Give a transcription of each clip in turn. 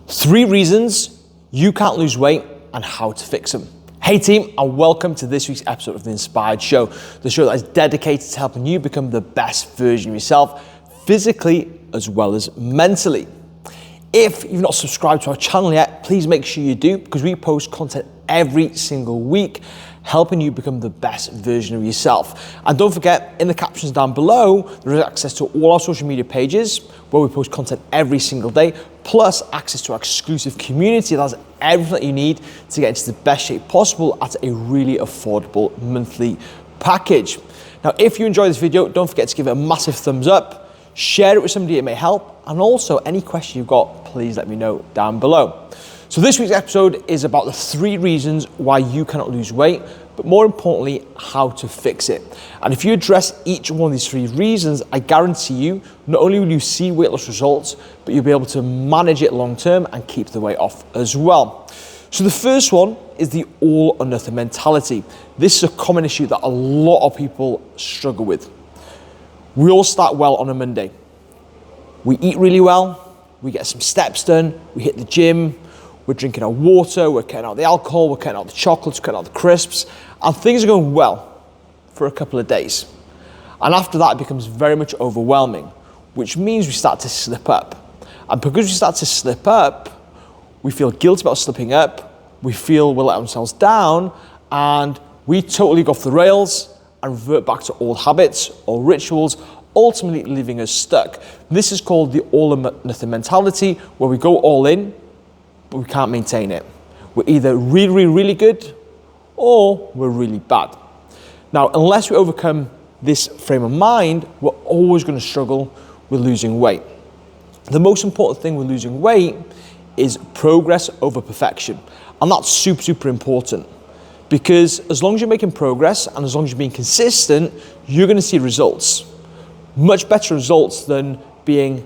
3 reasons you can't lose weight and how to fix them. Hey team, and welcome to this week's episode of The Inspired Show, the show that is dedicated to helping you become the best version of yourself, physically as well as mentally. If you've not subscribed to our channel yet, please make sure you do, because we post content every single week, helping you become the best version of yourself. And don't forget, in the captions down below, there is access to all our social media pages where we post content every single day, plus access to our exclusive community that has everything that you need to get into the best shape possible at a really affordable monthly package. Now, if you enjoy this video, don't forget to give it a massive thumbs up, share it with somebody it may help, and also any question you've got, please let me know down below. So this week's episode is about the 3 reasons why you cannot lose weight, but more importantly, how to fix it. And if you address each one of these 3 reasons, I guarantee you, not only will you see weight loss results, but you'll be able to manage it long term and keep the weight off as well. So the first one is the all or nothing mentality. This is a common issue that a lot of people struggle with. We all start well on a Monday. We eat really well, we get some steps done, we hit the gym, we're drinking our water, we're cutting out the alcohol, we're cutting out the chocolates, we're cutting out the crisps, and things are going well for a couple of days. And after that, it becomes very much overwhelming, which means we start to slip up. And because we start to slip up, we feel guilty about slipping up, we feel we'll let ourselves down, and we totally go off the rails and revert back to old habits or rituals, ultimately leaving us stuck. This is called the all or nothing mentality, where we go all in, but we can't maintain it. We're either really, really good or we're really bad. Now, unless we overcome this frame of mind, we're always going to struggle with losing weight. The most important thing with losing weight is progress over perfection. And that's super, super important, because as long as you're making progress and as long as you're being consistent, you're going to see results. Much better results than being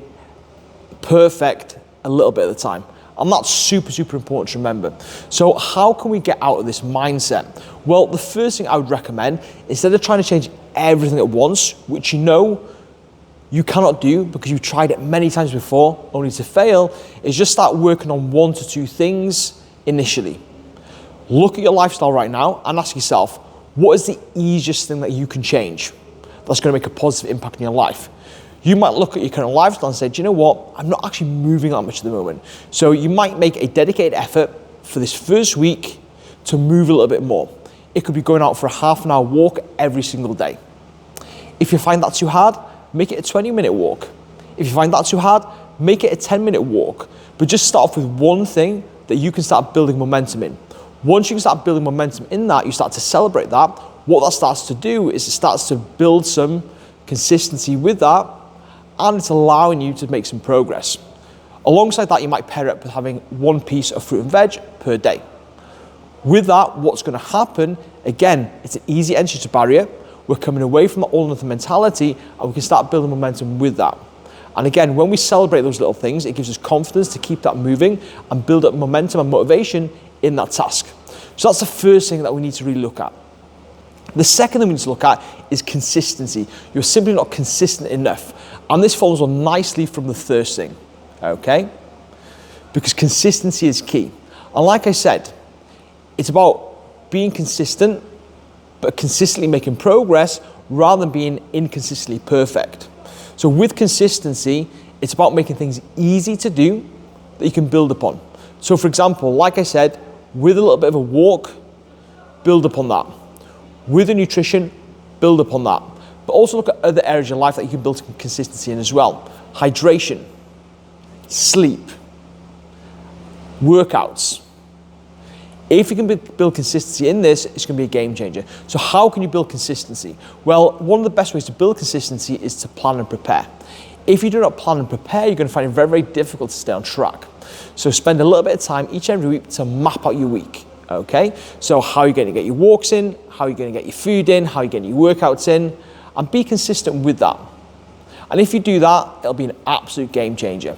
perfect a little bit at a time. And that's super, super important to remember. So how can we get out of this mindset? Well, the first thing I would recommend, instead of trying to change everything at once, which you know you cannot do because you've tried it many times before only to fail, is just start working on 1 to 2 things initially. Look at your lifestyle right now and ask yourself, what is the easiest thing that you can change that's going to make a positive impact in your life? You might look at your current lifestyle and say, do you know what? I'm not actually moving that much at the moment. So you might make a dedicated effort for this first week to move a little bit more. It could be going out for a half an hour walk every single day. If you find that too hard, make it a 20-minute walk. If you find that too hard, make it a 10-minute walk. But just start off with one thing that you can start building momentum in. Once you can start building momentum in that, you start to celebrate that. What that starts to do is it starts to build some consistency with that, and it's allowing you to make some progress. Alongside that, you might pair it up with having 1 piece of fruit and veg per day. With that, what's going to happen, again, it's an easy entry barrier. We're coming away from the all or nothing mentality, and we can start building momentum with that. And again, when we celebrate those little things, it gives us confidence to keep that moving and build up momentum and motivation in that task. So that's the first thing that we need to really look at. The second thing we need to look at is consistency. You're simply not consistent enough. And this follows on nicely from the first thing, okay? Because consistency is key. And like I said, it's about being consistent, but consistently making progress rather than being inconsistently perfect. So with consistency, it's about making things easy to do that you can build upon. So for example, like I said, with a little bit of a walk, build upon that. With the nutrition, build upon that. But also look at other areas of your life that you can build some consistency in as well. Hydration, sleep, workouts. If you can build consistency in this, it's going to be a game changer. So how can you build consistency? Well, one of the best ways to build consistency is to plan and prepare. If you do not plan and prepare, you're going to find it very, very difficult to stay on track. So spend a little bit of time each and every week to map out your week. Okay, so how are you going to get your walks in? How are you going to get your food in? How are you getting your workouts in? And be consistent with that. And if you do that, it'll be an absolute game changer.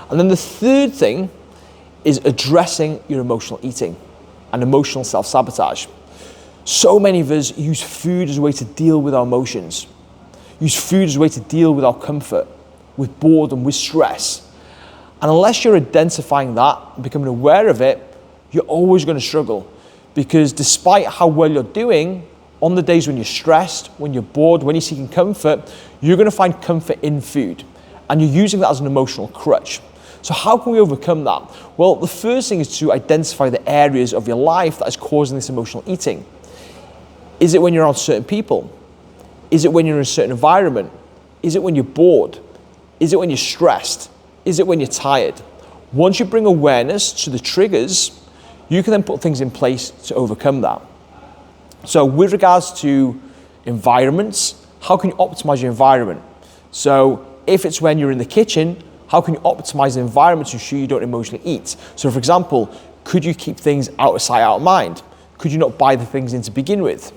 And then the third thing is addressing your emotional eating and emotional self-sabotage. So many of us use food as a way to deal with our emotions, use food as a way to deal with our comfort, with boredom, with stress. And unless you're identifying that, becoming aware of it, you're always going to struggle. Because despite how well you're doing, on the days when you're stressed, when you're bored, when you're seeking comfort, you're going to find comfort in food. And you're using that as an emotional crutch. So how can we overcome that? Well, the first thing is to identify the areas of your life that is causing this emotional eating. Is it when you're around certain people? Is it when you're in a certain environment? Is it when you're bored? Is it when you're stressed? Is it when you're tired? Once you bring awareness to the triggers, you can then put things in place to overcome that. So with regards to environments, how can you optimize your environment? So if it's when you're in the kitchen, how can you optimize the environment to ensure you don't emotionally eat? So for example, could you keep things out of sight, out of mind? Could you not buy the things in to begin with?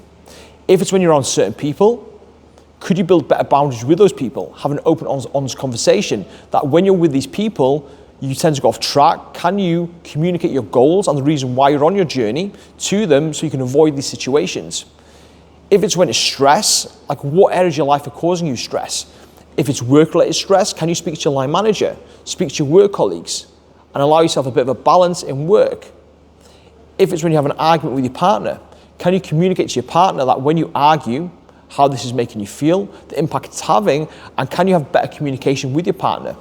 If it's when you're around certain people, could you build better boundaries with those people? Have an open, honest conversation that when you're with these people, you tend to go off track. Can you communicate your goals and the reason why you're on your journey to them so you can avoid these situations? If it's when it's stress, like what areas of your life are causing you stress? If it's work-related stress, can you speak to your line manager, speak to your work colleagues, and allow yourself a bit of a balance in work? If it's when you have an argument with your partner, can you communicate to your partner that when you argue, how this is making you feel, the impact it's having, and can you have better communication with your partner?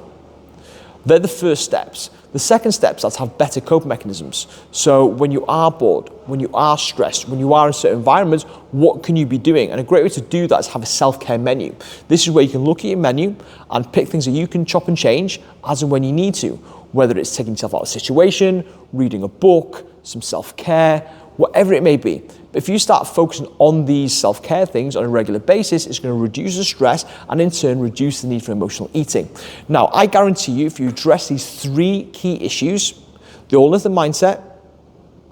They're the first steps. The second steps are to have better coping mechanisms. So when you are bored, when you are stressed, when you are in certain environments, what can you be doing? And a great way to do that is have a self-care menu. This is where you can look at your menu and pick things that you can chop and change as and when you need to, whether it's taking yourself out of a situation, reading a book, some self-care, whatever it may be. But if you start focusing on these self-care things on a regular basis, it's going to reduce the stress and in turn reduce the need for emotional eating. Now, I guarantee you, if you address these three key issues, the all-in mindset,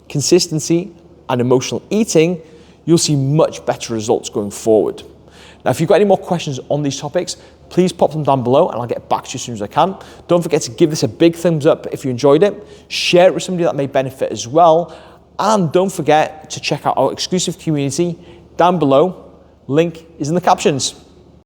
consistency, and emotional eating, you'll see much better results going forward. Now, if you've got any more questions on these topics, please pop them down below and I'll get back to you as soon as I can. Don't forget to give this a big thumbs up if you enjoyed it. Share it with somebody that may benefit as well. And don't forget to check out our exclusive community down below. Link is in the captions.